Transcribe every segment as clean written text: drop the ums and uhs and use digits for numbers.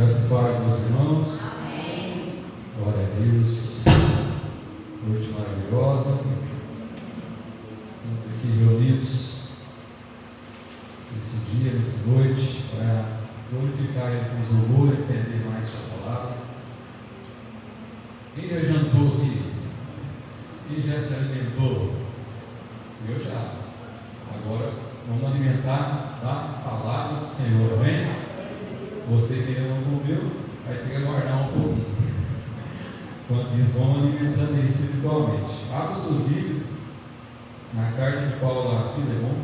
Graças e paz, meus irmãos. Amém. Glória a Deus. Noite maravilhosa. Estamos aqui reunidos nesse dia, nessa noite, para glorificar Ele com louvor e entender mais Sua palavra. Quem já jantou aqui? Quem já se alimentou? Eu já. Agora vamos alimentar da palavra do Senhor, amém? Você que ainda não comeu, vai ter que aguardar um pouquinho. Enquanto isso, vamos alimentando aí espiritualmente. Abra os seus livros na carta de Paulo a Filemon.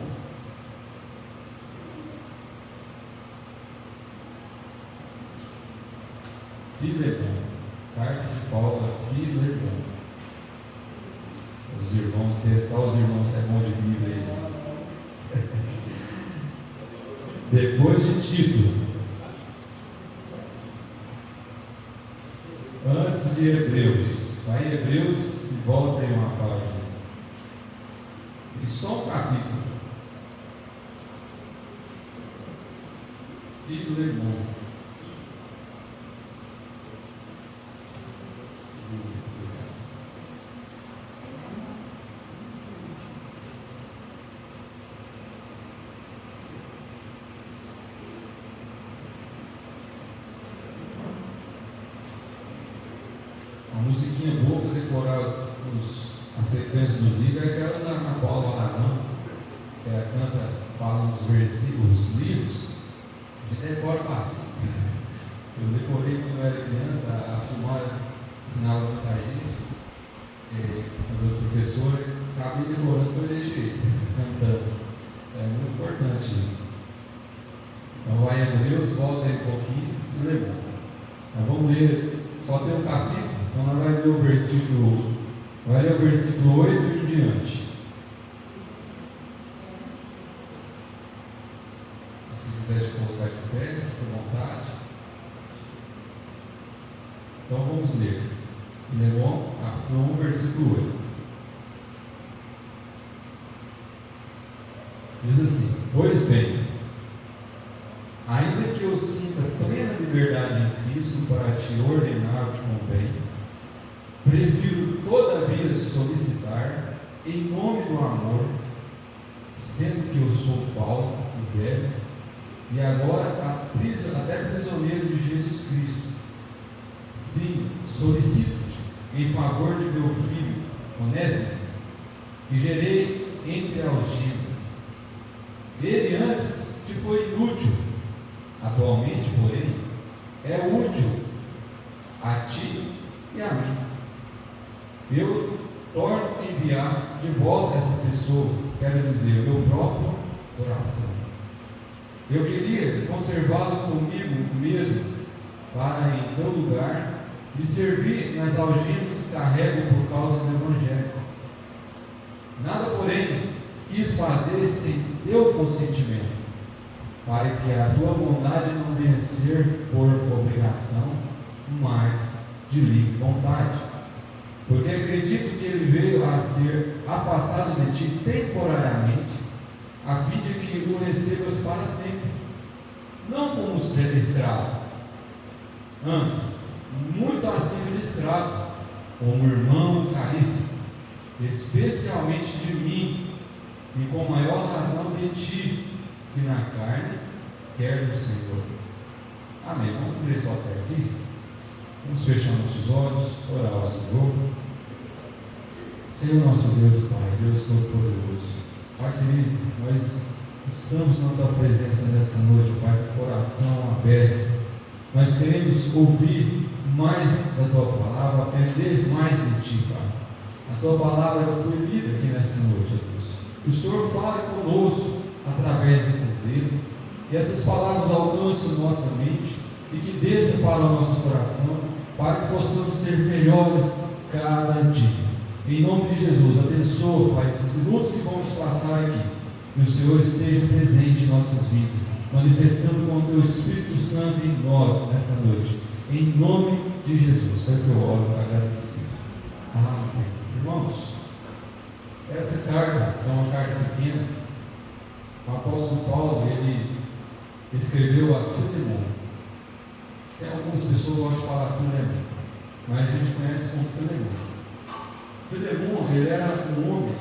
Filemon. Carta de Paulo a Filemon. Os irmãos, testar os irmãos se é bom de Bíblia aí. Depois de Tito. Antes de Hebreus, vai em Hebreus e volta em uma página. E só um capítulo. Filemon. A musiquinha boa para decorar a sequência dos livros é aquela na Paula Aragão, que ela canta, fala dos versículos, os livros, e decora bastante. Eu decorei quando eu era criança, a Silmara ensinava muita gente, os professores, acabei decorando por esse jeito, cantando. É muito importante isso. Então vai em Hebreus, volta aí um pouquinho e levou. Nós vamos ler, só tem um capítulo. Então, nós vamos ler o versículo 8 e em diante. Se quiser te colocar de pé, fique à vontade. Então, vamos ler. Filemon, capítulo 1, versículo 8. Diz assim: Pois bem, ainda que eu sinta plena liberdade em Cristo para te ordenar o que convém, prefiro todavia solicitar, em nome do amor, sendo que eu sou Paulo, o velho, e agora até prisioneiro de Jesus Cristo. Sim, solicito-te em favor de meu filho, Onésimo, que gerei entre algemas. Ele antes te foi inútil, atualmente, porém, é útil a ti e a mim. Eu torno a enviar de volta essa pessoa, quero dizer, o meu próprio coração. Eu queria conservá-lo comigo mesmo, para em teu lugar me servir nas algemas que carrego por causa do Evangelho. Nada, porém, quis fazer sem teu consentimento, para que a tua vontade não venha ser por obrigação, mas de livre vontade. Porque acredito que ele veio a ser afastado de ti temporariamente, a fim de que o recebas para sempre, não como ser escravo, antes, muito acima de escravo, como irmão caríssimo, especialmente de mim, e com maior razão de ti, que na carne quer do Senhor. Amém. Vamos ver só até aqui. Vamos fechar nossos olhos, orar ao Senhor. Senhor nosso Deus e Pai, Deus Todo-Poderoso, Pai querido, nós estamos na Tua presença nessa noite, Pai, com o coração aberto. Nós queremos ouvir mais da Tua palavra, aprender mais de Ti, Pai. A Tua palavra foi lida aqui nessa noite, Deus. Que o Senhor fale conosco através dessas letras, e essas palavras alcancem nossa mente e que desça para o nosso coração, para que possamos ser melhores cada dia. Em nome de Jesus, abençoa, Pai, esses minutos que vamos passar aqui, que o Senhor esteja presente em nossas vidas, manifestando com o Teu Espírito Santo em nós nessa noite. Em nome de Jesus, é que eu oro agradecido. Amém. Irmãos, essa carta é uma carta pequena. O apóstolo Paulo, ele escreveu a Filemon. Tem algumas pessoas que gostam de falar Filemon, mas a gente conhece como Filemon. Filemon, ele era um homem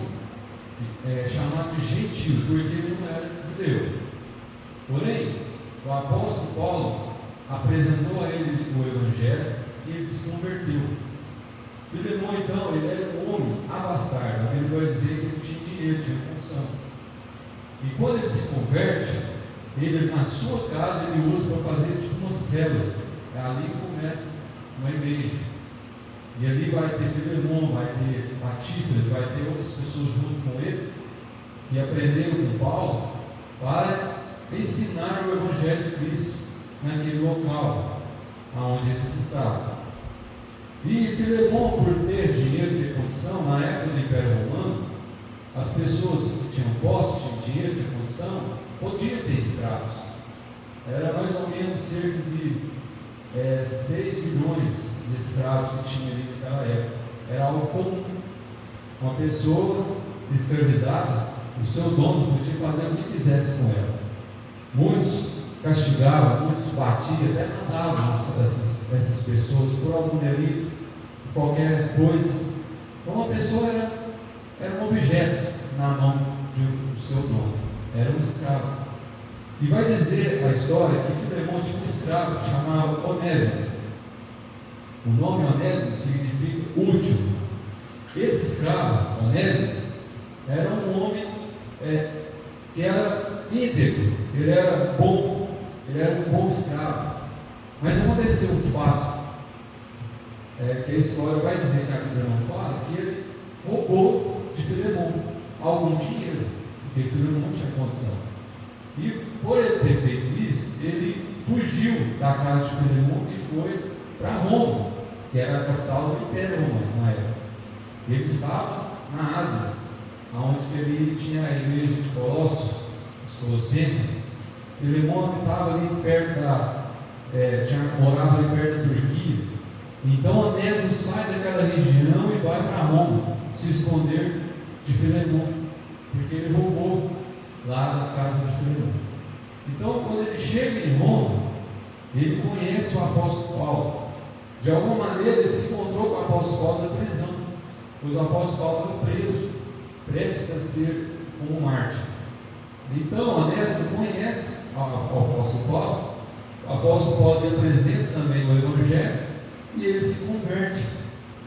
chamado de gentil, porque ele não era judeu. Porém, o apóstolo Paulo apresentou a ele o Evangelho e ele se converteu. Filemon, então, ele era um homem abastardo, ele vai dizer que ele tinha dinheiro, tinha condição. E quando ele se converte, ele na sua casa ele usa para fazer tipo uma célula. É ali que começa uma igreja. E ali vai ter Filemon, vai ter Patífras, vai ter outras pessoas junto com ele, e aprenderam com Paulo para ensinar o Evangelho de Cristo naquele local onde eles estavam. E Filemon, por ter dinheiro e ter condição, na época do Império Romano, as pessoas que tinham posse, tinham dinheiro, tinham condição, podiam ter escravos. Era mais ou menos cerca de 6 milhões de escravos que tinha ali naquela época. Era algo comum. Uma pessoa escravizada, o seu dono podia fazer o que quisesse com ela. Muitos castigavam, muitos batiam, até matavam essas pessoas por algum delito, por qualquer coisa. Então a pessoa era um objeto na mão do seu dono, era um escravo. E vai dizer a história que Filemon tinha um escravo que chamava Onésimo. O nome Onésimo significa útil. Esse escravo, Onésimo, era um homem que era íntegro, ele era bom, ele era um bom escravo. Mas aconteceu um fato, que a história vai dizer que a Bíblia não fala, que ele roubou de Filemon algum dinheiro, porque Filemon não tinha condição. E por ele ter feito isso, ele fugiu da casa de Filemon e foi para Roma, que era a capital do Império Romano na época. Ele estava na Ásia, onde ele tinha a igreja de Colossos, os colossenses. Filemon estava ali perto morava ali perto da Turquia. Então Onésimo sai daquela região e vai para Roma se esconder de Filemon, porque ele roubou lá da casa de Filemon. Então, quando ele chega em Roma, ele conhece o apóstolo Paulo. De alguma maneira, ele se encontrou com o apóstolo Paulo na prisão, pois o apóstolo Paulo estava preso, prestes a ser como mártir. Então, Onésimo conhece o apóstolo Paulo. O apóstolo Paulo lhe apresenta também o Evangelho e ele se converte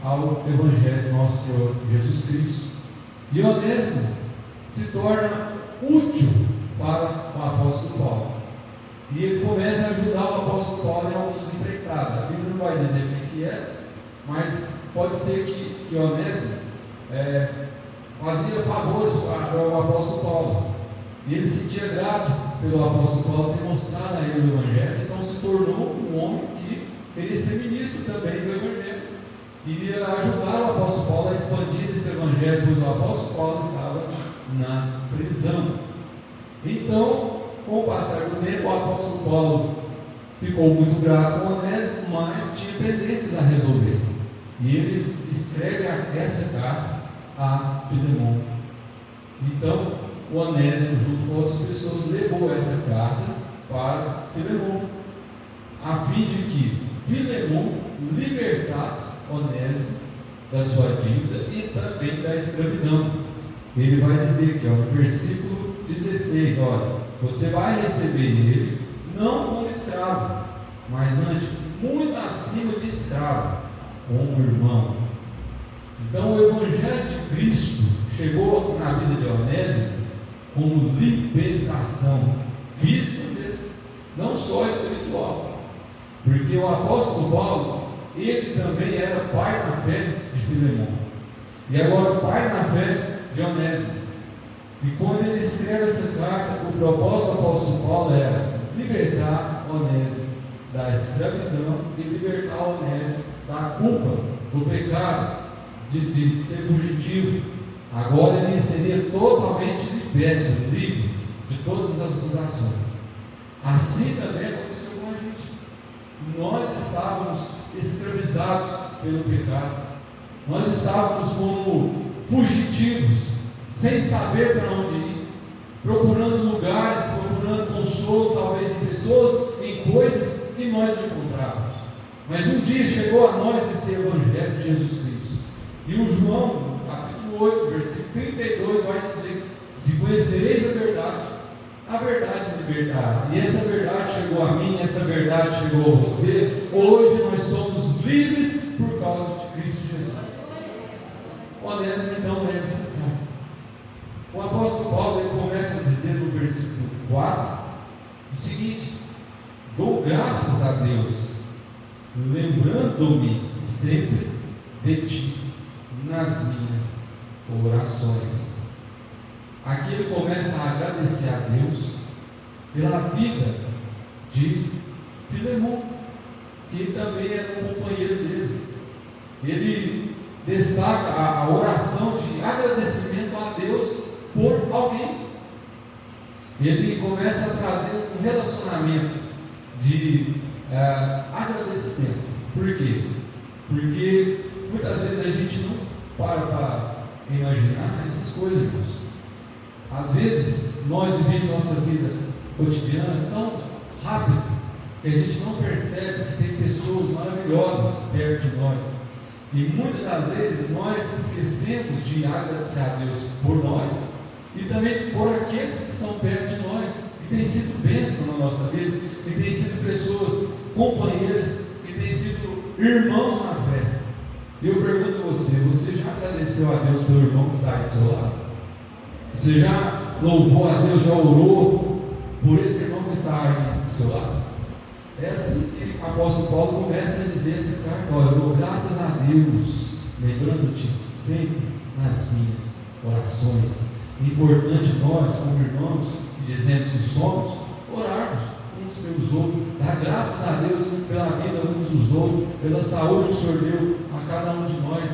ao Evangelho do nosso Senhor Jesus Cristo. E Onésimo se torna útil para o apóstolo Paulo. E ele começa a ajudar o apóstolo Paulo em algumas empreitadas. A Bíblia não vai dizer quem que é, mas pode ser que Onésimo fazia favores para o apóstolo Paulo. E ele se sentia grato pelo apóstolo Paulo ter mostrado a ele o Evangelho, então se tornou um homem que queria ser ministro também do Evangelho. Iria ajudar o apóstolo Paulo a expandir esse Evangelho, pois o apóstolo Paulo estava na prisão. Então, com o passar do tempo, o apóstolo Paulo ficou muito grato com Onésimo, mas tinha pendências a resolver. E ele escreve essa carta a Filemon. Então, o Onésimo, junto com outras pessoas, levou essa carta para Filemon, a fim de que Filemon libertasse Onésimo da sua dívida e também da escravidão. Ele vai dizer que no versículo 16, olha, você vai receber ele não como escravo, mas antes, muito acima de escravo, como irmão. Então o Evangelho de Cristo chegou na vida de Onésimo como libertação física mesmo, não só espiritual, porque o apóstolo Paulo, ele também era pai na fé de Filemon, e agora pai na fé de Onésimo. E quando ele escreve essa carta, o propósito do apóstolo Paulo era libertar Onésimo da escravidão e libertar Onésimo da culpa, do pecado, de ser fugitivo. Agora ele seria totalmente liberto, livre de todas as acusações. Assim também aconteceu com a gente. Nós estávamos escravizados pelo pecado, nós estávamos como fugitivos, sem saber para onde ir, procurando lugares, procurando consolo, talvez em pessoas, em coisas que nós não encontrávamos. Mas um dia chegou a nós esse Evangelho de Jesus Cristo. E o João, capítulo 8, versículo 32, vai dizer: se conhecereis a verdade libertará. E essa verdade chegou a mim, essa verdade chegou a você. Hoje nós somos livres por causa de Cristo Jesus. Onésimo então leva essa carta. O apóstolo Paulo ele começa a dizer no versículo 4 o seguinte: dou graças a Deus, lembrando-me sempre de ti nas minhas orações. Aqui ele começa a agradecer a Deus pela vida de Filemon, que também era um companheiro dele. Ele destaca a oração de agradecimento a Deus por alguém. Ele começa a trazer um relacionamento de agradecimento. Por quê? Porque muitas vezes a gente não para imaginar essas coisas, irmãos. Às vezes nós vivemos nossa vida cotidiana tão rápido que a gente não percebe que tem pessoas maravilhosas perto de nós. E muitas das vezes nós esquecemos de agradecer a Deus por nós e também por aqueles que estão perto de nós, que têm sido bênção na nossa vida, que têm sido pessoas companheiras, que têm sido irmãos na fé. Eu pergunto a você já agradeceu a Deus pelo irmão que está aí do seu lado? Você já louvou a Deus, já orou por esse irmão que está aí do seu lado? É assim que o apóstolo Paulo começa a dizer essa carta: olha, eu dou graças a Deus, lembrando-te sempre nas minhas orações. É importante nós, como irmãos, que dizemos que somos, orarmos uns pelos outros, dar graças a Deus pela vida uns dos outros, pela saúde que o Senhor deu a cada um de nós.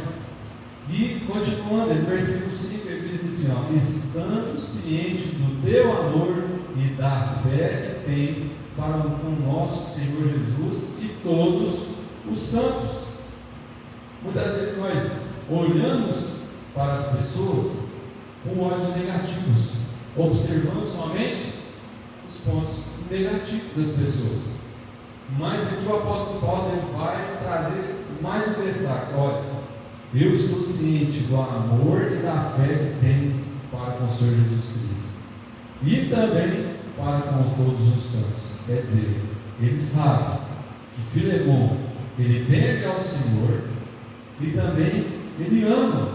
E continuando, no versículo 5, ele diz assim: ó, estando ciente do teu amor e da fé que tens para com o nosso Senhor Jesus e todos os santos. Muitas vezes nós olhamos para as pessoas com olhos negativos, observando somente os pontos negativos das pessoas. Mas aqui o apóstolo Paulo ele vai trazer mais um destaque: olha, eu estou ciente do amor e da fé que tens para com o Senhor Jesus Cristo e também para com todos os santos. Quer dizer, ele sabe que Filemon ele teme ao Senhor e também ele ama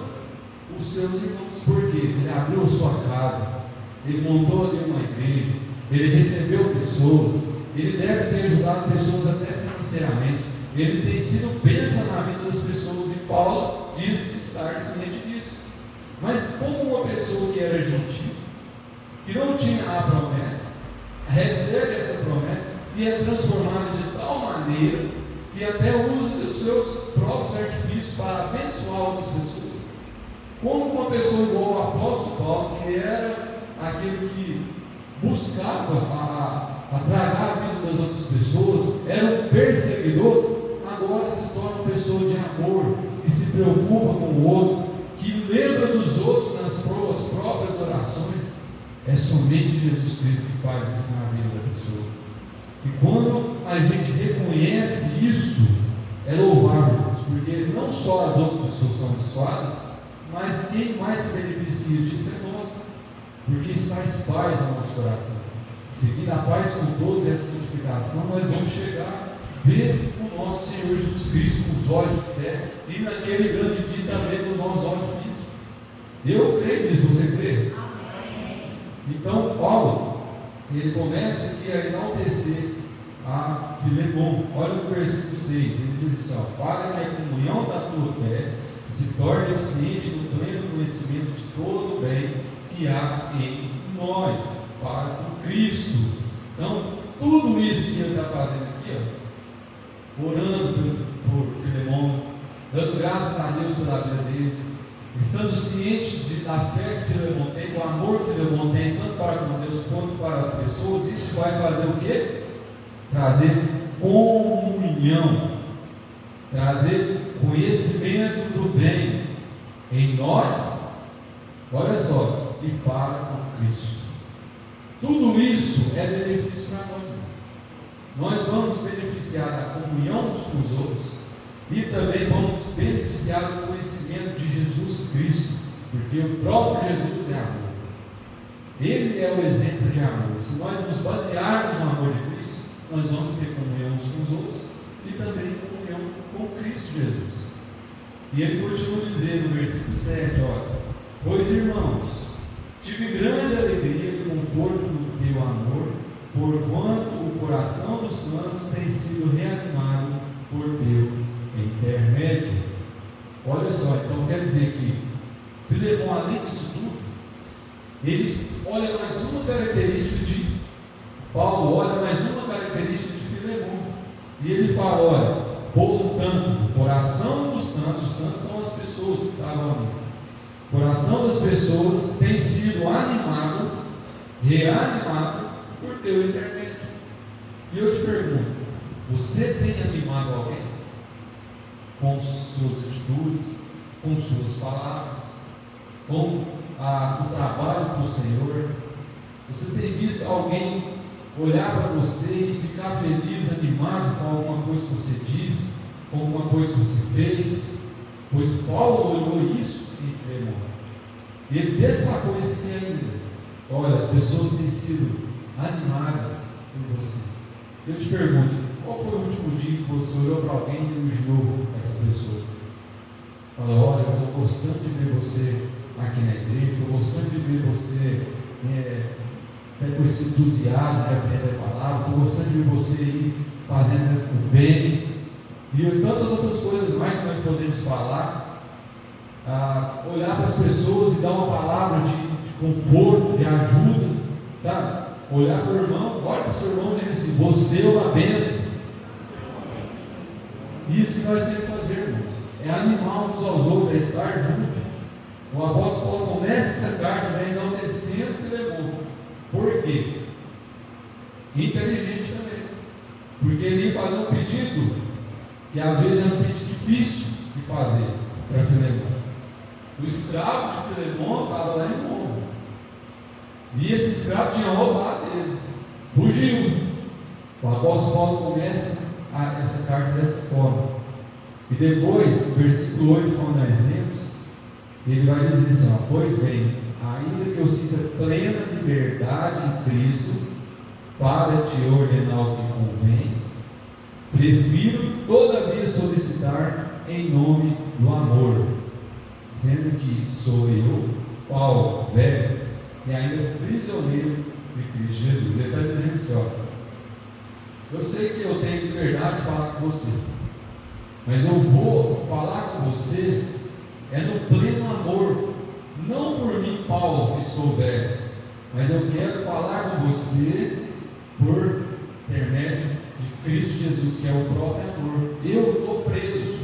os seus irmãos. Por quê? Ele abriu sua casa, ele montou ali uma igreja, ele recebeu pessoas, ele deve ter ajudado pessoas até financeiramente, ele tem sido bênção na vida das pessoas, e Paulo diz que estar ciente disso. Mas como uma pessoa que era gentil, que não tinha a promessa, recebe essa promessa e é transformada de tal maneira que até usa os seus próprios artifícios para abençoar outras pessoas. Como uma pessoa igual ao apóstolo Paulo, que era aquele que buscava a tragar a vida das outras pessoas, era um perseguidor, agora se torna uma pessoa de amor, que se preocupa com o outro, que lembra dos outros nas suas próprias orações. É somente Jesus Cristo que faz isso na vida da pessoa. E quando a gente reconhece isso, é louvável, porque não só as outras pessoas são abençoadas, mas quem mais se beneficia disso é nós, porque estáis paz no nosso coração. Seguindo a paz com todos e a santificação, nós vamos chegar a ver o nosso Senhor Jesus Cristo com os olhos de fé, e naquele grande dia também com os nossos olhos de Cristo. Eu creio nisso, você crê? Então, Paulo, ele começa aqui a enaltecer a Filemon. Olha o versículo 6, ele diz assim: ó, para que a comunhão da tua fé se torne eficiente no pleno conhecimento de todo o bem que há em nós, para com Cristo. Então, tudo isso que ele está fazendo aqui, ó, orando por Filemon, dando graças a Deus pela vida dele, estando ciente da fé que Filemon tem, do amor que Filemon tem, tanto para com Deus quanto para as pessoas, isso vai fazer o quê? Trazer comunhão, trazer conhecimento do bem em nós, olha só, e para com Cristo. Tudo isso é benefício para nós. nós vamos beneficiar da comunhão uns com os outros e também vamos beneficiar do conhecimento de Jesus Cristo, porque o próprio Jesus é amor. Ele é o exemplo de amor. Se nós nos basearmos no amor de Cristo, nós vamos ter comunhão uns com os outros e também comunhão com Cristo Jesus. E ele continua dizendo no versículo 7, olha: pois, irmãos, tive grande alegria e conforto no teu amor, porquanto o coração dos santos tem sido reanimado por teu intermédio. Olha só, então quer dizer que Filemão, além disso tudo, ele olha mais uma característica de Paulo, olha mais uma característica de Filemão, e ele fala: olha, portanto, o coração dos santos, os santos são as pessoas que estavam ali, o coração das pessoas tem sido animado, reanimado por teu intermédio. E eu te pergunto: você tem animado alguém com suas atitudes, com suas palavras, com o trabalho para o Senhor? Você tem visto alguém olhar para você e ficar feliz, animado com alguma coisa que você disse, com alguma coisa que você fez? Pois Paulo olhou isso em Filemão, e ele destacou isso aqui ainda: olha, as pessoas têm sido animadas por você. Eu te pergunto: qual foi o último dia que você olhou para alguém e elogiou essa pessoa? Fala: olha, eu estou gostando de ver você aqui na igreja, estou gostando de ver você com esse entusiasmo de aprender a palavra, estou gostando de ver você aí fazendo o bem, e tantas outras coisas mais que nós podemos falar. Olhar para as pessoas e dar uma palavra de conforto, de ajuda, sabe? Olhar para o irmão, olha para o seu irmão e diz assim: você é uma bênção. Isso que nós temos que fazer, irmãos, é animar uns aos outros, é estar junto. O apóstolo Paulo começa essa carta já enaltecendo Filemão. Por quê? Inteligente também, porque ele ia fazer um pedido, e às vezes era um pedido difícil de fazer para Filemão. O escravo de Filemão estava lá em Roma, e esse escravo tinha roubado ele, fugiu. O apóstolo Paulo começa essa carta dessa forma, e depois, no versículo 8, quando nós lemos, ele vai dizer assim: pois bem, ainda que eu sinta plena liberdade em Cristo para te ordenar o que convém, prefiro todavia solicitar em nome do amor, sendo que sou eu, Paulo, velho, e ainda prisioneiro de Cristo Jesus. Ele está dizendo assim: eu sei que eu tenho liberdade de falar com você, mas eu vou falar com você no pleno amor, não por mim, Paulo, que estou velho, mas eu quero falar com você por intermédio de Cristo Jesus, que é o próprio amor. Eu estou preso,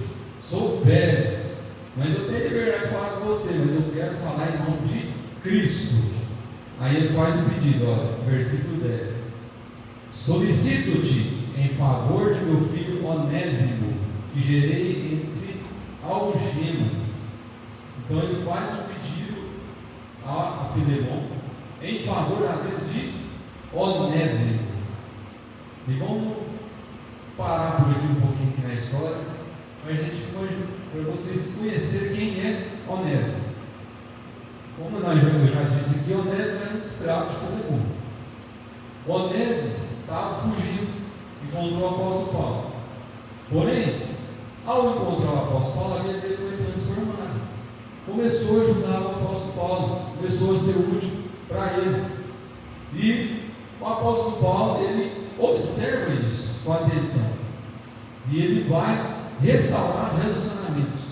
sou velho, mas eu tenho liberdade de falar com você, mas eu quero falar em nome de Cristo. Aí ele faz um pedido, olha, versículo 10: solicito-te em favor de meu filho Onésimo, que gerei entre algemas. Então ele faz um pedido a Filemão em favor da vida de Onésimo. E vamos parar por aqui um pouquinho aqui na história, para vocês conhecerem quem é Onésimo. Como eu já disse aqui, Onésimo era um escravo de Filemão. Onésimo estava fugindo, encontrou o apóstolo Paulo. Porém, ao encontrar o apóstolo Paulo, a vida dele foi transformada. Começou a ajudar o apóstolo Paulo, começou a ser útil para ele. E o apóstolo Paulo, ele observa isso com atenção, e ele vai restaurar relacionamentos,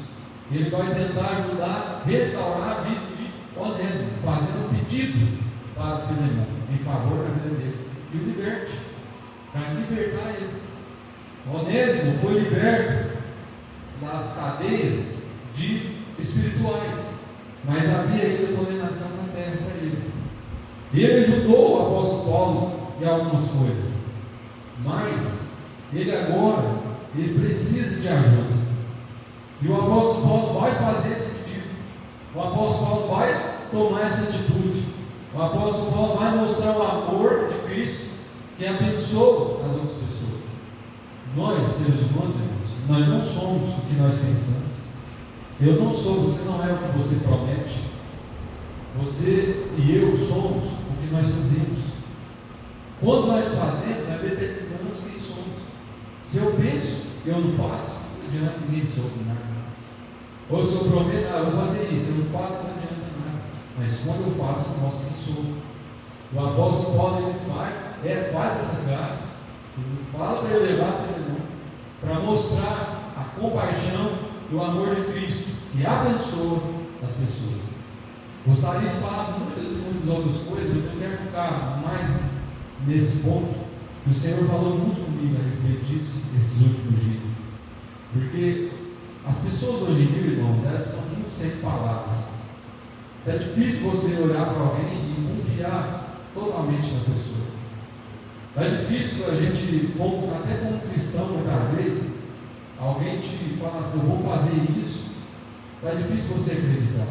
ele vai tentar ajudar a restaurar a vida de Onésimo, fazendo um pedido para Filemão em favor da vida dele, que o liberte, para libertar ele. Onésimo foi liberto das cadeias espirituais, mas havia ainda condenação na terra para ele. Ele ajudou o apóstolo Paulo em algumas coisas, mas ele agora precisa de ajuda, e o apóstolo Paulo vai fazer esse pedido. O apóstolo Paulo vai tomar essa atitude. O apóstolo Paulo vai mostrar o amor de Cristo, que abençoa as outras pessoas. Nós, seres humanos, irmãos, nós não somos o que nós pensamos. Eu não sou, você não é o que você promete. Você e eu somos o que nós fazemos. Quando nós fazemos, nós determinamos quem somos. Se eu penso, eu não faço, não adianta ninguém sobre nada. Ou se eu prometo, eu vou fazer isso, eu não faço, não adianta nada. Mas quando eu faço, eu mostro quem sou. O apóstolo Paulo, ele faz essa carta, ele fala para ele levar para mostrar a compaixão e o amor de Cristo, que abençoa as pessoas. Gostaria de falar muitas outras coisas, mas eu quero ficar mais nesse ponto, que o Senhor falou muito comigo a respeito disso, esses últimos dias. Porque as pessoas hoje em dia, irmãos, elas estão muito sem palavras. É difícil você olhar para alguém e confiar totalmente na pessoa. É difícil a gente, até como cristão, muitas vezes, alguém te fala assim, eu vou fazer isso. É difícil você acreditar.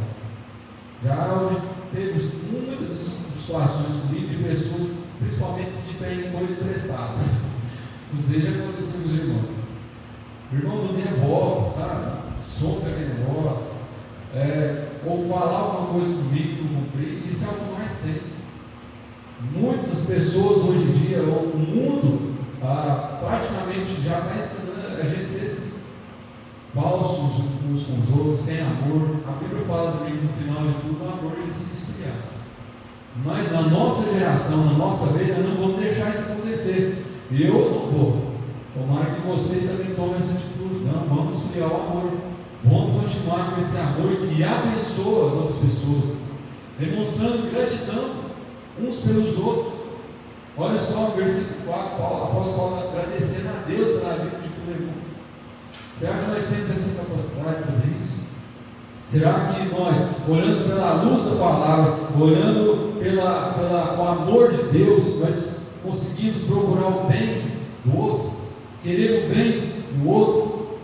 Já teve muitas situações comigo de pessoas, principalmente de ter coisa emprestada. Não sei, já aconteceu com os irmãos. O irmão não devolve, sabe? Solta aquele negócio. Ou falar alguma coisa comigo que não cumpri. Isso é o que mais tem. Muitas pessoas hoje em dia, o mundo praticamente já está ensinando a gente ser assim, falsos uns com os outros, sem amor. A Bíblia fala também que no final de tudo o amor ele se esfriar. Mas na nossa geração, na nossa vida, não vamos deixar isso acontecer. Eu não vou. Tomara que você também tome essa atitude. Não, vamos criar o amor. Vamos continuar com esse amor que abençoa as outras pessoas, demonstrando gratidão uns pelos outros. Olha só o versículo 4, o apóstolo Paulo agradecendo a Deus pela vida de todo mundo. Será que nós temos essa capacidade de fazer isso? Será que nós, olhando pela luz da palavra, olhando o amor de Deus, nós conseguimos procurar o bem do outro, querer o bem do outro?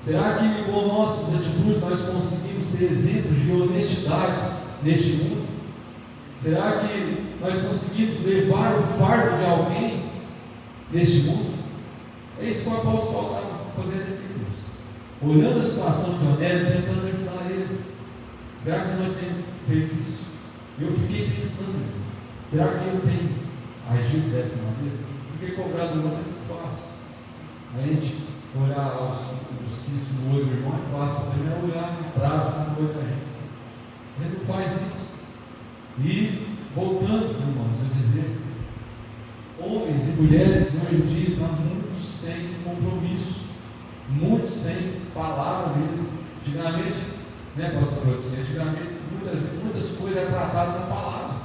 Será que com nossas atitudes nós conseguimos ser exemplos de honestidade neste mundo? Será que nós conseguimos levar o fardo de alguém neste mundo? É isso que o apóstolo Paulo está fazendo aqui, Deus. Olhando a situação de Onésimo, tentando ajudar ele. Será que nós temos feito isso? Eu fiquei pensando, será que eu tenho agido dessa maneira? Porque cobrar do outro é muito fácil. A gente olhar o cisco no olho do irmão é fácil, para primeiro olhar bravo no olho da gente. A gente não faz isso. E, voltando, irmãos, a dizer, homens e mulheres hoje em dia estão muito sem compromisso, muito sem palavra mesmo. Antigamente, pastor Claudio, antigamente muitas coisas eram tratadas na palavra.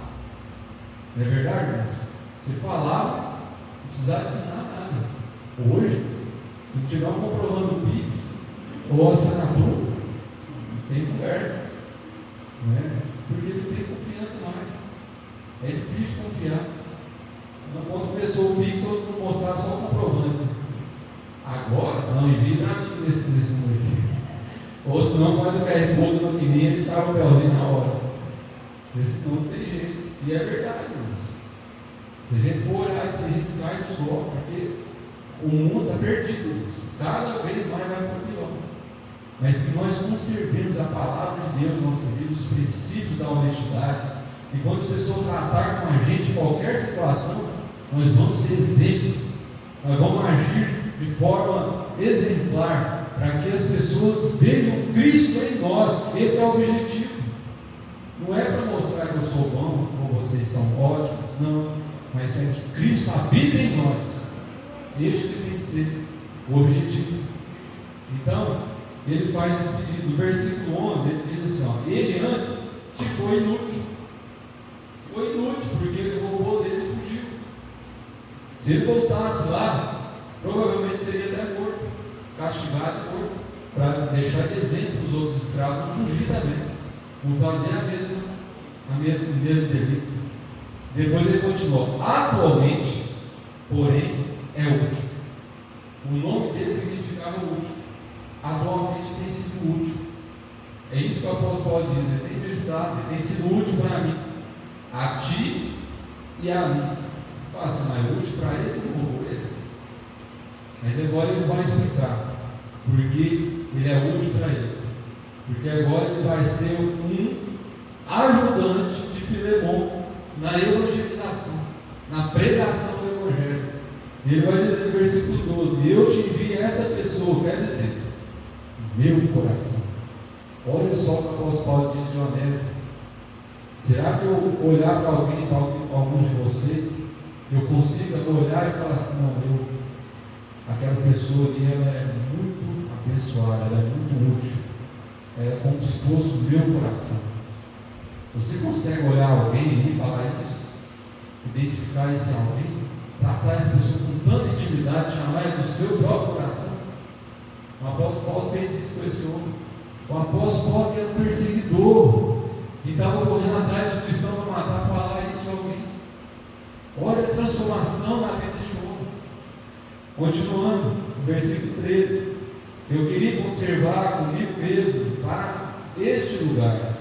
Não é verdade, irmãos? Você falava, não precisava ensinar nada. Hoje, se não tiver um comprovando o PIX ou a assinatura, não tem conversa, porque não tem confiança mais. É difícil confiar. Quando começou o PIX, todo mundo mostrava só o comprovando. Agora, não envia para mim nesse número aqui. Ou senão faz o QR Code na maquininha e sai o papelzinho na hora. Esse não tem jeito. E é verdade, irmãos. Se a gente for olhar isso, a gente cai nos golpes, porque o mundo está perdido. Cada vez mais vai para o pior. Mas que nós conservemos a palavra de Deus na nossa vida, os princípios da honestidade. E quando as pessoas tratarem com a gente em qualquer situação, nós vamos ser exemplo. Nós vamos agir de forma exemplar, para que as pessoas vejam Cristo em nós. Esse é o objetivo. Não é para mostrar que eu sou bom, ou vocês são ótimos, não. Mas é que Cristo habita em nós. Este tem que ser o objetivo. Então, ele faz esse pedido. No versículo 11, ele diz assim, ele antes te foi inútil. Foi inútil, porque ele roubou dele e fugiu. Se ele voltasse lá, provavelmente seria até morto, castigado e morto, para deixar de exemplo os outros escravos não fugir também, não fazer o mesmo delito. Depois ele continuou, atualmente, porém, é útil. O nome dele significava útil. Atualmente tem sido útil. É isso que o apóstolo Paulo diz, ele tem me ajudado, ele tem sido útil para mim, a ti e a mim. Fala assim, mas útil para ele, não roubou ele. Mas agora ele vai explicar, porque ele é útil para ele. Porque agora ele vai ser um ajudante de Filemon na evangelização, na pregação do Evangelho. Ele vai dizer no versículo 12: eu te envio essa pessoa, quer dizer, meu coração. Olha só o que o apóstolo Paulo diz de Onésimo. Será que eu olhar para alguém, para alguns de vocês, eu consigo olhar e falar assim: não, aquela pessoa ali, ela é muito abençoada, ela é muito útil, é como se fosse o meu coração. Você consegue olhar alguém e falar isso? Identificar esse alguém? Tratar essa pessoa com tanta intimidade, chamar ele do seu próprio coração? O apóstolo Paulo fez isso com esse homem. O apóstolo Paulo, que era um perseguidor, que estava correndo atrás dos cristãos para matar, falar isso de alguém. Olha a transformação na vida deste homem. Continuando, versículo 13: eu queria conservar comigo mesmo para este lugar,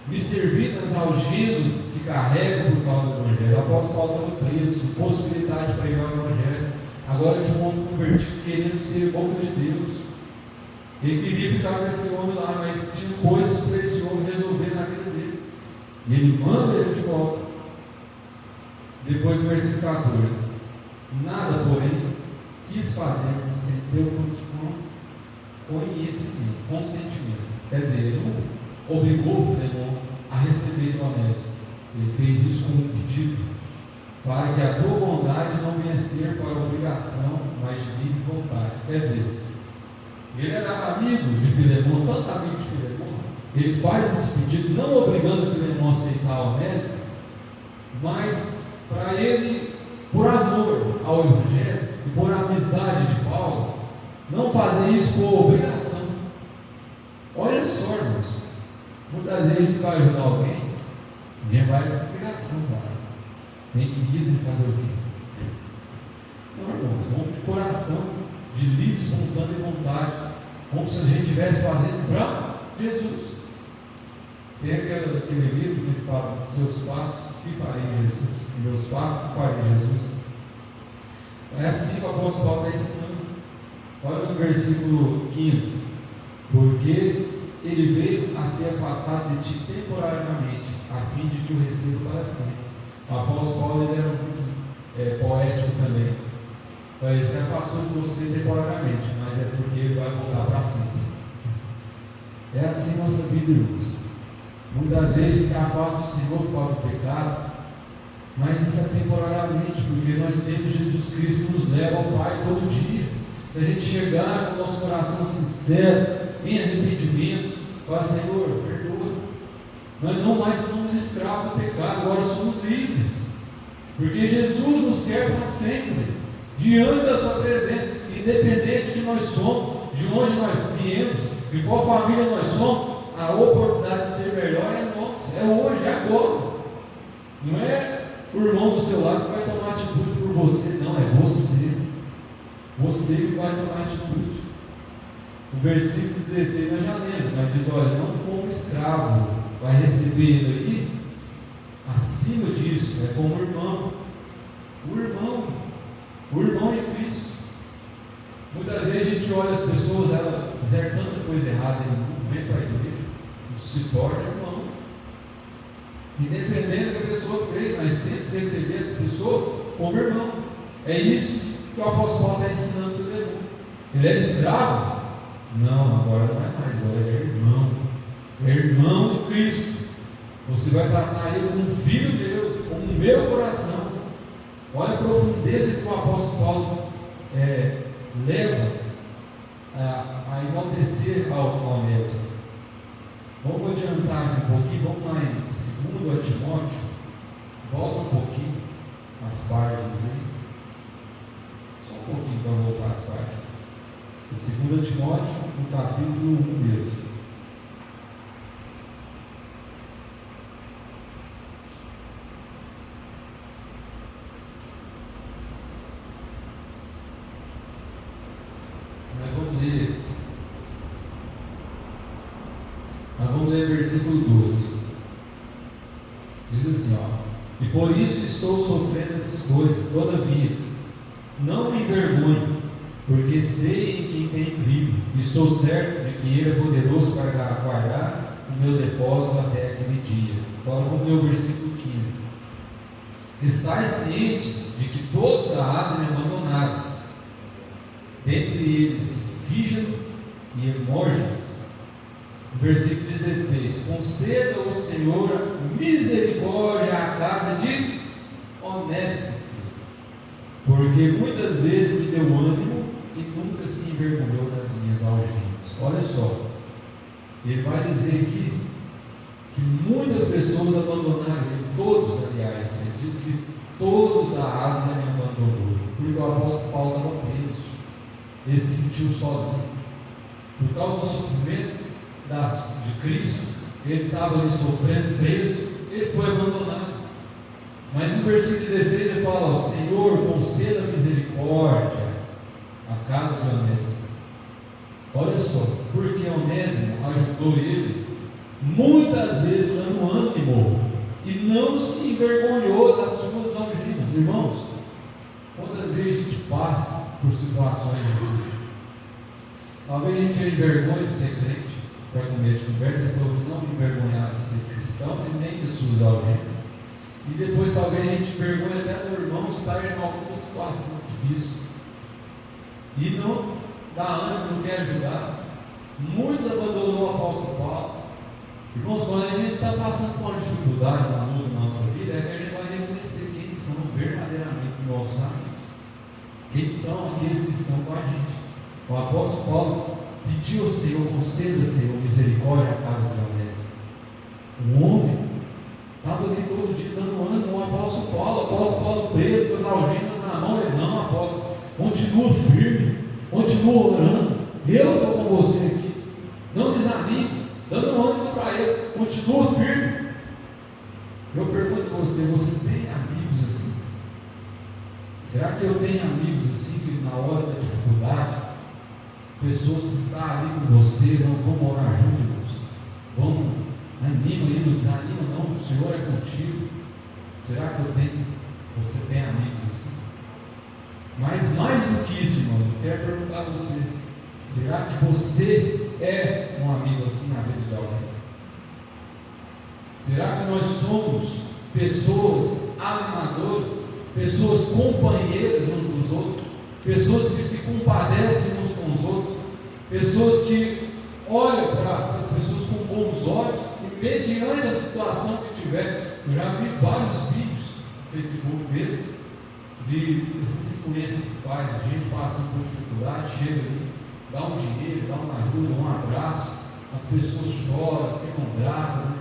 me servir das algemas que carrego por causa do Evangelho. O apóstolo Paulo estava preso, possibilidade de pregar o Evangelho. Agora de um homem convertido, querendo ser boca de Deus. Ele queria ficar com esse homem lá, mas tinha coisas para esse homem resolver na vida dele. E ele manda ele de volta. Depois do versículo 14: nada, porém, quis fazer sem ter consentimento. Quer dizer, ele não obrigou o Filemon a receber do Onésimo. Ele fez isso como um pedido, para que a tua bondade não venha ser para obrigação, mas de livre vontade. Quer dizer, ele era amigo de Filemon, tanto amigo de Filemon, ele faz esse pedido, não obrigando Filemon a aceitar o Onésimo, mas para ele, por amor ao Evangelho e por amizade de Paulo, não fazer isso por obrigação. Olha só, irmãos, muitas vezes a gente vai ajudar alguém, ninguém vai por obrigação, cara. Tem que ir e fazer o quê? Não, irmãos, vamos de coração, de livre, espontânea vontade, como se a gente estivesse fazendo para Jesus. Tem aquele livro que fala: seus passos, que farei em Jesus? Meus passos, que farei em Jesus? É assim que o apóstolo Paulo está ensinando. Olha no versículo 15: porque ele veio a ser afastado de ti temporariamente, a fim de que o receba para sempre. O apóstolo Paulo, ele era muito poético também. Ele se afastou de você temporariamente, mas é porque ele vai voltar para sempre. É assim nossa vida, irmãos. Muitas vezes a gente afasta o Senhor por causa do pecado, mas isso é temporariamente, porque nós temos Jesus Cristo que nos leva ao Pai todo dia. Se a gente chegar com o nosso coração sincero, em arrependimento, falar: Senhor, perdoa. Nós não mais somos escravos do pecado, agora somos livres, porque Jesus nos quer para sempre, diante da sua presença, independente de quem nós somos, de onde nós viemos, de qual família nós somos. A oportunidade de ser melhor é nossa, é hoje, é agora. Não é o irmão do seu lado que vai tomar atitude por você, não, é você. Você que vai tomar atitude. O versículo 16 nós já lemos, mas diz: olha, não como escravo, vai receber ele aí, acima disso, é como irmão. O irmão em Cristo. Muitas vezes a gente olha as pessoas, elas fizeram tanta coisa errada, ele não vem para a igreja, se torna irmão. Independente da pessoa fez, mas tem que receber essa pessoa como irmão. É isso que o apóstolo Paulo está ensinando para ele. Ele era escravo? Não, agora não é mais, agora ele é irmão. É irmão de Cristo. Você vai tratar ele como um filho meu, como o meu coração. Olha a profundeza que o apóstolo Paulo leva a enaltecer ao Onésimo. Vamos adiantar aqui um pouquinho, vamos lá em 2 Timóteo, volta um pouquinho as páginas aí, só um pouquinho para voltar as páginas. 2 Timóteo, no capítulo 1 mesmo. Vamos ler versículo 12. Diz assim: e por isso estou sofrendo essas coisas, todavia não me envergonho, porque sei em quem tenho crido, e estou certo de que Ele é poderoso para guardar o meu depósito até aquele dia. Agora vamos ler o versículo 15. Estais cientes de que todos da Ásia me abandonaram, dentre eles Fígelo e Hermógenes. Versículo 16: conceda o Senhor misericórdia à casa de Onésimo, porque muitas vezes me deu ânimo e nunca se envergonhou das minhas algemas. Olha só, ele vai dizer aqui que muitas pessoas abandonaram ele, todos, aliás, ele diz que todos da Ásia me abandonou, porque o apóstolo Paulo estava preso, ele se sentiu sozinho, por causa do sofrimento de Cristo, ele estava ali sofrendo, preso, ele foi abandonado. Mas no versículo 16 ele fala: Senhor, conceda misericórdia à casa de Onésimo. Olha só, porque Onésimo ajudou ele muitas vezes dando ânimo e não se envergonhou das suas algemas. Irmãos, quantas vezes a gente passa por situações assim? Talvez a gente tenha vergonha de ser crente, para comer de conversa, para não me envergonhar de ser cristão e nem de suas algemas. E depois talvez a gente vergonha até do irmão estar em alguma situação difícil e não dá ânimo, não quer ajudar. Muitos abandonou o apóstolo Paulo. Irmãos, quando a gente está passando por uma dificuldade na luta da nossa vida, é que a gente vai reconhecer quem são verdadeiramente nossos amigos, quem são aqueles que estão com a gente. O apóstolo Paulo pediu ao Senhor: conceda, Senhor, misericórdia à casa de Onésimo. Um homem estava ali todo dia dando ânimo ao apóstolo Paulo preso, com as algemas na mão. Ele: não, apóstolo, continua firme, continua orando, eu estou com você aqui, não desanime, dando ânimo para ele, continua firme. Eu pergunto a você: você tem amigos assim? Será que eu tenho amigos assim, que na hora da dificuldade, pessoas que estão ali com você, vamos orar junto, irmãos, vamos, anima aí, não desanima não, o Senhor é contigo? Será que você tem amigos assim? Mas mais do que isso, irmão, eu quero perguntar a você: será que você é um amigo assim na vida de alguém? Será que nós somos pessoas animadoras, pessoas companheiras uns dos outros, pessoas que se compadecem uns com os outros, pessoas que olham para as pessoas com bons olhos e, mediante a situação que tiver? Eu já vi vários vídeos no Facebook mesmo, de essas influências que faz, a gente passando por dificuldade, chega ali, dá um dinheiro, dá uma ajuda, um abraço, as pessoas choram, ficam gratas, né?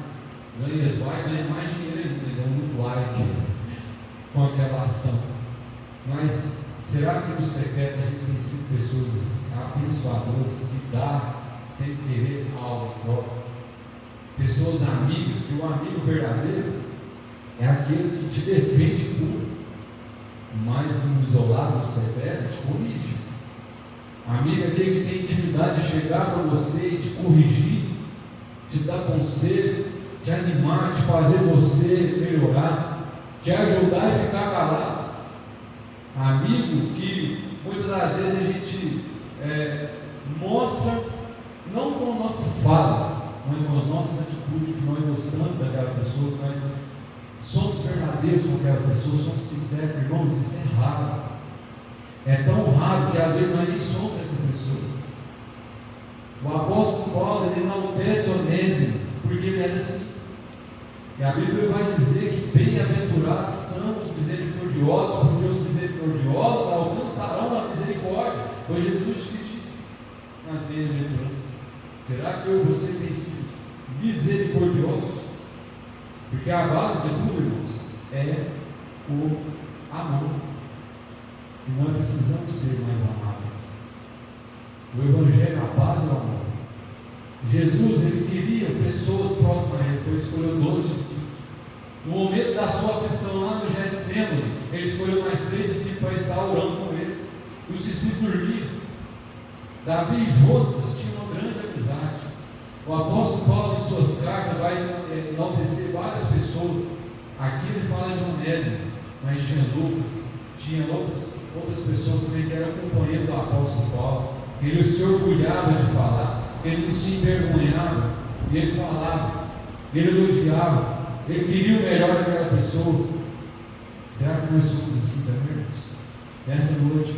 Ganha mais dinheiro ainda, ganha muito like com aquela ação. Mas será que no secreto a gente tem sido pessoas assim, abençoadoras, que dá sem querer algo em troca? Pessoas amigas, que o amigo verdadeiro é aquele que te defende tudo, mas no isolado, no secreto, te corrige. Amigo é aquele que tem intimidade de chegar para você e te corrigir, te dar conselho, te animar, te fazer você melhorar, te ajudar e ficar calado. Amigo que muitas das vezes a gente mostra, não com a nossa fala, mas com as nossas atitudes, que nós gostamos daquela pessoa, que nós somos verdadeiros com aquela pessoa, somos sinceros. Irmãos, isso é raro. É tão raro que às vezes nós nem somos essa pessoa. O apóstolo Paulo, ele enaltece Onésimo, porque ele era assim. E a Bíblia vai dizer que bem-aventurados são os misericordiosos, porque os misericordiosos alcançarão a misericórdia. Foi Jesus que disse nas bem-aventuranças. Será que eu e você tem sido misericordiosos? Porque a base de tudo, irmãos, é o amor. E nós precisamos ser mais amáveis. O Evangelho, a base é o amor. Jesus, ele queria pessoas próximas a ele, então ele escolheu 12 discípulos. No momento da sua aflição lá no Getsemane, ele escolheu mais 3 discípulos para estar orando com ele. E os discípulos dormiam. Davi e Jonas tinham uma grande amizade. O apóstolo Paulo, em suas cartas, vai enaltecer várias pessoas. Aqui ele fala de Onésimo, mas tinha Lucas, tinha outros outras pessoas também que eram companheiros do apóstolo Paulo. Ele se orgulhava de falar, ele não se envergonhava, e ele falava, ele elogiava, ele queria o melhor daquela pessoa. Será que nós somos assim também, irmãos? Nessa noite,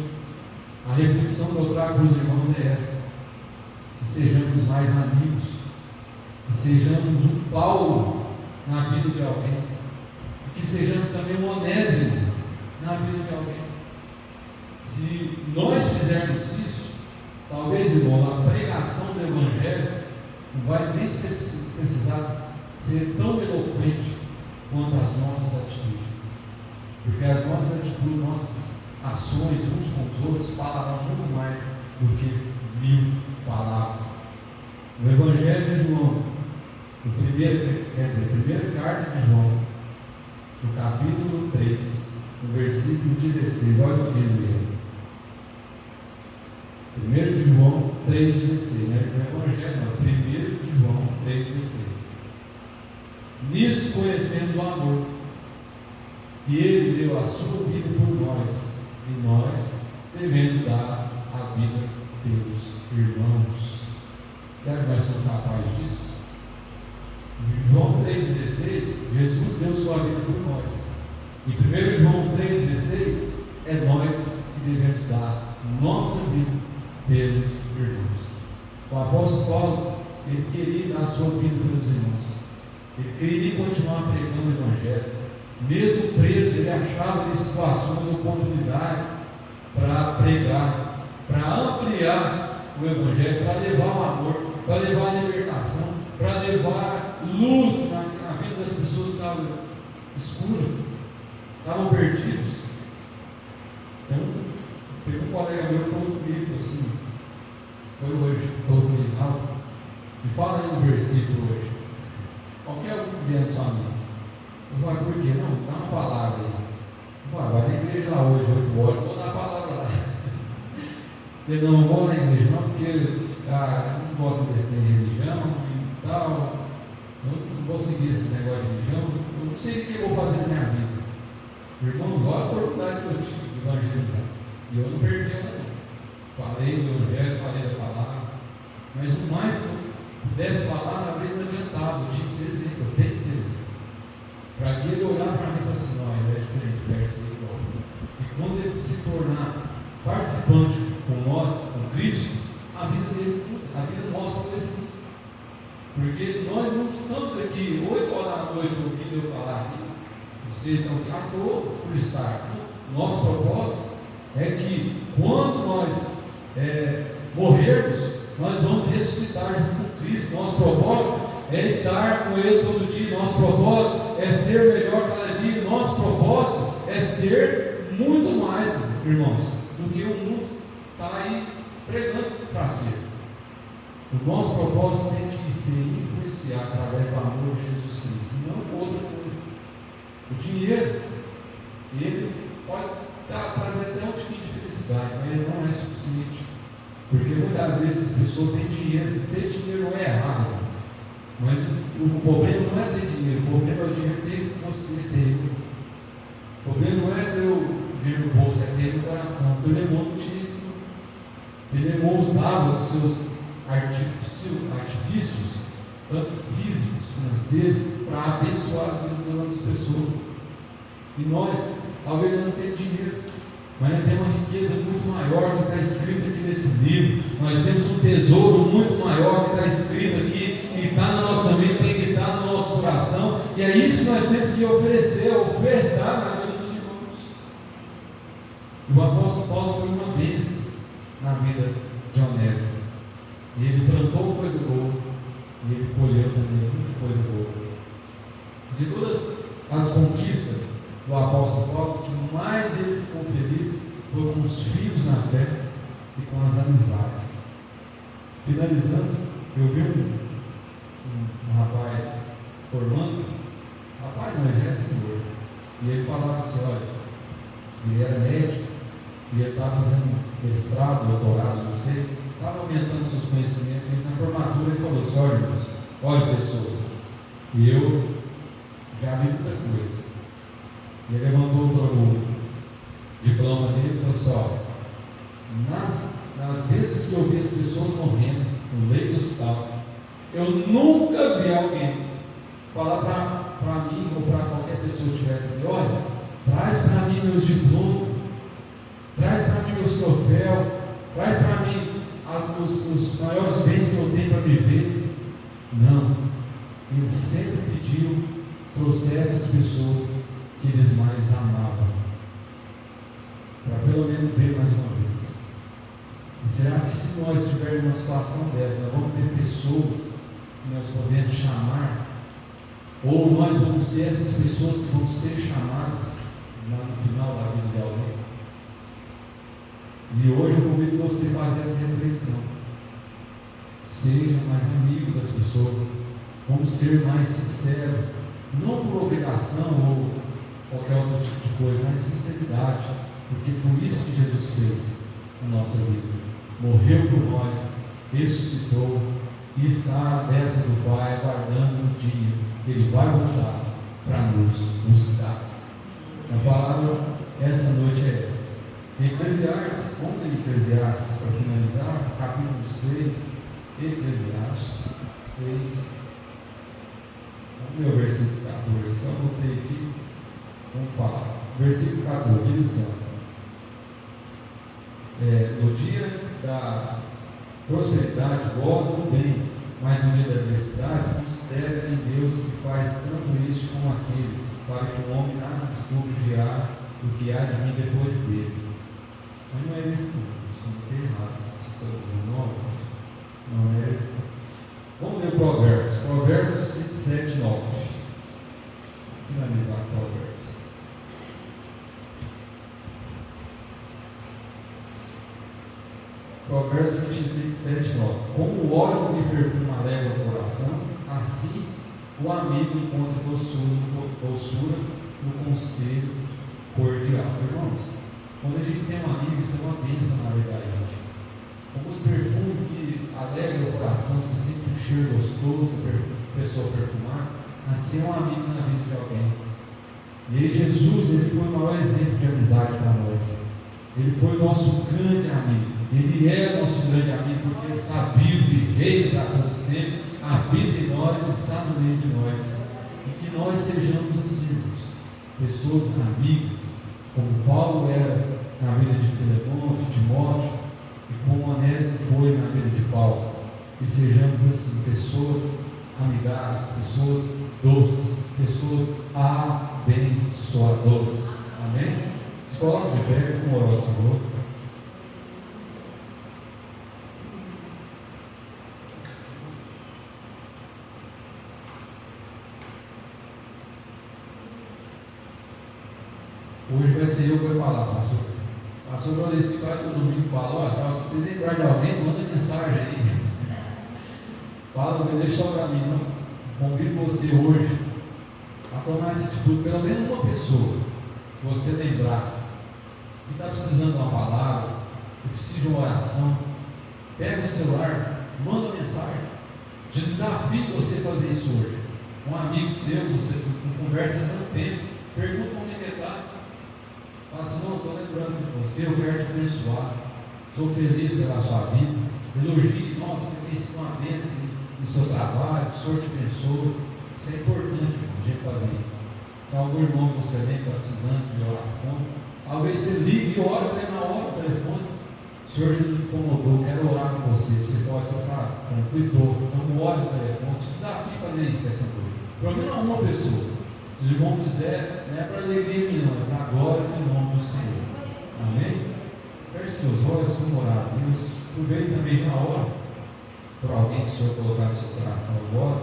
a reflexão que eu trago para os irmãos é essa: que sejamos mais amigos, que sejamos um Paulo na vida de alguém, que sejamos também um Onésimo na vida de alguém. Se nós fizermos isso, talvez, irmão, a pregação do Evangelho não vai nem precisar ser tão eloquente quanto as nossas atitudes, porque as nossas atitudes, nossas ações uns com os outros falarão muito mais do que 1000 palavras. No Evangelho de João, primeira carta de João, no capítulo 3, no versículo 16, olha o que diz ele. 1 de João 3,16, né? No Evangelho, não, 1 de João 3,16. Nisto conhecemos o amor, que Ele deu a sua vida por nós, e nós devemos dar a vida pelos irmãos. Será que nós somos capazes disso? Em João 3,16, Jesus deu sua vida por nós. Em 1 João 3,16, é nós que devemos dar nossa vida pelos irmãos. O apóstolo Paulo, ele queria dar a sua vida pelos irmãos. Ele queria continuar pregando o Evangelho. Mesmo preso, ele achava ali situações, oportunidades para pregar, para ampliar o Evangelho, para levar o amor, para levar a libertação, para levar luz na vida das pessoas que estavam escuras, estavam perdidos. Então, teve um colega meu que falou comigo assim, foi hoje, falou comigo, me fala aí um versículo hoje, qualquer um que vier na sua mente. Eu falei, por quê? Não, dá uma palavra aí. Eu falei, vai na igreja lá hoje, 8 horas, vou dar a palavra lá. Ele não vou na igreja não, porque eu não gosto desse de religião e tal, eu não vou seguir esse negócio de religião, eu não sei o que eu vou fazer na minha vida. Irmão, olha a oportunidade que eu tive de evangelizar. E eu não perdi ela não. Falei do Evangelho, falei da palavra, mas o mais que eu pudesse falar, na vez não adiantava, eu tinha que ser exemplo, eu tenho que ser exemplo. Para que ele olhar para mim e falar assim, não, ele é diferente, vai ser igual. E quando ele se tornar participante com nós, com Cristo, a vida dele muda, a vida nossa foi assim. Porque nós não estamos aqui 8 horas da noite ouvindo eu falar aqui, vocês estão aqui à toa por estar. Nosso propósito é que quando nós morrermos, nós vamos ressuscitar junto com Cristo. Nosso propósito é estar com Ele todo dia. Nosso propósito é ser melhor cada dia. Nosso propósito é ser muito mais, irmãos, do que o mundo está aí pregando para ser. O nosso propósito tem que ser influenciar através do amor de Jesus Cristo, não outra coisa. O dinheiro, ele pode trazer até um tipo de felicidade, mas ele não é suficiente. Porque muitas vezes as pessoas têm dinheiro, ter dinheiro não é errado, mas o problema não é ter dinheiro, o problema é o dinheiro ter você ter. O problema não é ter o dinheiro no bolso, é ter no coração. Filemão não tinha isso. Filemão usava os seus artifícios, tanto físicos, financeiros, para abençoar a vida das outras pessoas. E nós, talvez não tenhamos dinheiro, mas nós temos uma riqueza muito maior que está escrita aqui nesse livro. Nós temos um tesouro muito maior que está escrito aqui, que está na nossa mente, tem que estar no nosso coração, e é isso que nós temos que oferecer, ofertar na vida dos irmãos. E o apóstolo Paulo foi uma bênção na vida de Onésimo. E ele plantou coisa boa, e ele colheu também muita coisa boa. De todas as conquistas do apóstolo Paulo, o que mais ele ficou feliz foi com os filhos na fé e com as amizades. Finalizando, eu vi um rapaz formando, rapaz não, ele já é senhor, e ele falava assim, olha, ele era médico, e ele estava fazendo mestrado, doutorado, não sei, estava aumentando seus conhecimentos, e na formatura ele falou assim, olha irmãos, olha pessoas, e eu já vi muita coisa. E ele levantou o trono diploma dele e falou assim: ó, nas vezes que eu vi as pessoas morrendo no leito do hospital, eu nunca vi alguém falar para mim ou para qualquer pessoa que estivesse ali: olha, traz para mim meus diplomas, traz para mim meus troféus, traz para mim os maiores bens que eu tenho para viver. Não, ele sempre pediu: trouxesse as pessoas que eles mais amavam, para pelo menos ver mais uma vez. E será que se nós estivermos numa situação dessa, nós vamos ter pessoas que nós podemos chamar, ou nós vamos ser essas pessoas que vão ser chamadas lá no final da vida de alguém? E hoje eu convido você a fazer essa reflexão. Seja mais amigo das pessoas, vamos ser mais sinceros, não por obrigação ou qualquer outro tipo de coisa, mas sinceridade, porque foi isso que Jesus fez na nossa vida. Morreu por nós, ressuscitou e está à destra do Pai, aguardando o dia que Ele vai voltar para nos buscar. A palavra essa noite é essa. Eclesiastes, vamos ler Eclesiastes para finalizar, capítulo 6, Eclesiastes 6, vamos ler o versículo 14, então eu botei aqui, vamos falar. Versículo 14 diz assim: no dia da prosperidade goza do bem, mas no dia da adversidade considera em Deus que faz tanto este como aquele, para que o homem nada descubra do que há de vir depois dele. Mas não é isso, não tem errado, se está 19, não é isso. Vamos ler Provérbios 27, 9. Finalizar Provérbios. Provérbios 27, 9. Como o óleo e perfuma alegra o coração, assim o amigo encontra doçura no conselho cordial. Irmãos, quando a gente tem um amigo, isso é uma bênção na vida da gente. Como os perfumes que alegram o coração, se sente um cheiro gostoso, a pessoa perfumar, assim é um amigo na vida de alguém. E aí Jesus, ele foi o maior exemplo de amizade para nós. Ele foi o nosso grande amigo. Ele é o nosso grande amigo porque está vivo e reina para todo sempre, habita em nós, está no meio de nós. E que nós sejamos assim, pessoas amigas, como Paulo era na vida de Filemão, de Timóteo, e como Onésimo foi na vida de Paulo. Que sejamos assim, pessoas amigáveis, pessoas doces, pessoas abençoadoras. Amém? Se coloque de pé, com orar ao Senhor. Hoje vai ser eu que vou falar, pastor. Pastor Valdeci vai no domingo e fala: ó, se você lembrar de alguém, manda mensagem aí. Fala, não deixa só para mim, não. Convido você hoje a tomar essa atitude, pelo menos uma pessoa que você lembrar que está precisando de uma palavra, que precisa de uma oração. Pega o celular, manda uma mensagem. Desafio você a fazer isso hoje. Um amigo seu, você não conversa há tanto tempo, pergunta como ele está. Fala assim: não, estou lembrando de você, eu quero te abençoar, sou feliz pela sua vida, elogie, não, você tem sido uma bênção no seu trabalho, o Senhor te abençoe. Isso é importante, a gente fazer isso. Se algum irmão que você vem está precisando de oração, talvez você ligue e ore para ele na hora do telefone: o Senhor Jesus me incomodou, quero orar com você. Você pode estar tranquilo, então ore no telefone, te desafio a fazer isso essa noite. Pelo menos uma pessoa. Se o irmão fizer, não é para alegria minha, não, é para a glória do nome do Senhor. Amém? Feche seus olhos, vamos orar a Deus. Aproveite também na hora, para alguém que o Senhor colocar no seu coração agora.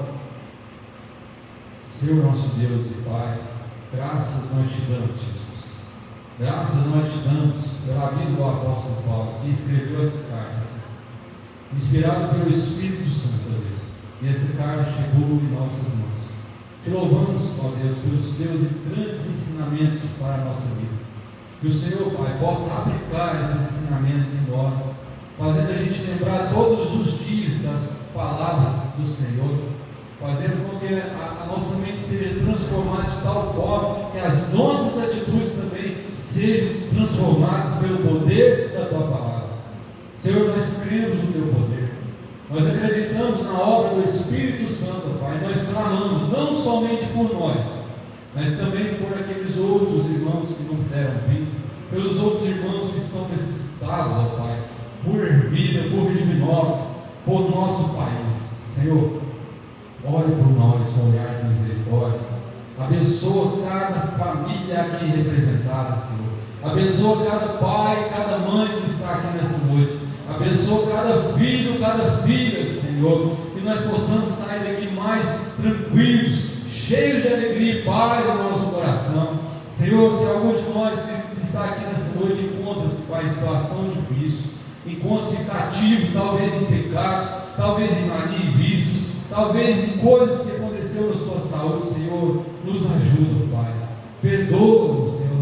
Senhor nosso Deus e Pai, graças nós te damos, Jesus. Graças nós te damos pela vida do apóstolo Paulo, que escreveu essa carta, inspirado pelo Espírito Santo, Deus. E essa carta chegou em nossas mãos. Te louvamos, ó Deus, pelos teus grandes ensinamentos para a nossa vida. Que o Senhor, Pai, possa aplicar esses ensinamentos em nós, fazendo a gente lembrar todos os dias das palavras do Senhor, fazendo com que a nossa mente seja transformada de tal forma que as nossas atitudes também sejam transformadas na obra do Espírito Santo, Pai, nós clamamos não somente por nós, mas também por aqueles outros irmãos que não puderam vir, pelos outros irmãos que estão necessitados, ó Pai, por vida, por Divinópolis, por nosso país. Senhor, olhe por nós com olhar de misericórdia, abençoa cada família aqui representada, Senhor, abençoa cada pai, cada mãe que está aqui nessa noite, abençoa cada filho, cada filha, Senhor, que nós possamos sair daqui mais tranquilos, cheios de alegria e paz no nosso coração. Senhor, se algum de nós que está aqui nessa noite encontra-se, Pai, em situação difícil, encontra-se cativo, talvez em pecados, talvez em mania e vícios, talvez em coisas que aconteceu na sua saúde, Senhor, nos ajuda, Pai. Perdoa-nos, Senhor,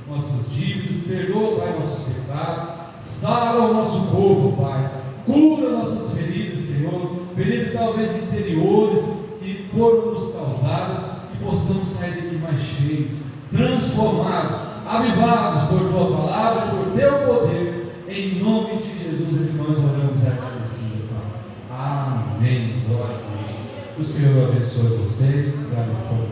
nossas dívidas, perdoa, Pai, nossos pecados, sara o nosso corpo, Pai, cura nossas feridas, Senhor, feridas talvez interiores que foram nos causadas, e possamos sair daqui mais cheios, transformados, avivados por Tua palavra, por Teu poder, em nome de Jesus, é que nós oramos e agradecemos, Pai. Amém. Glória a Deus. O Senhor abençoe vocês, graças a Deus.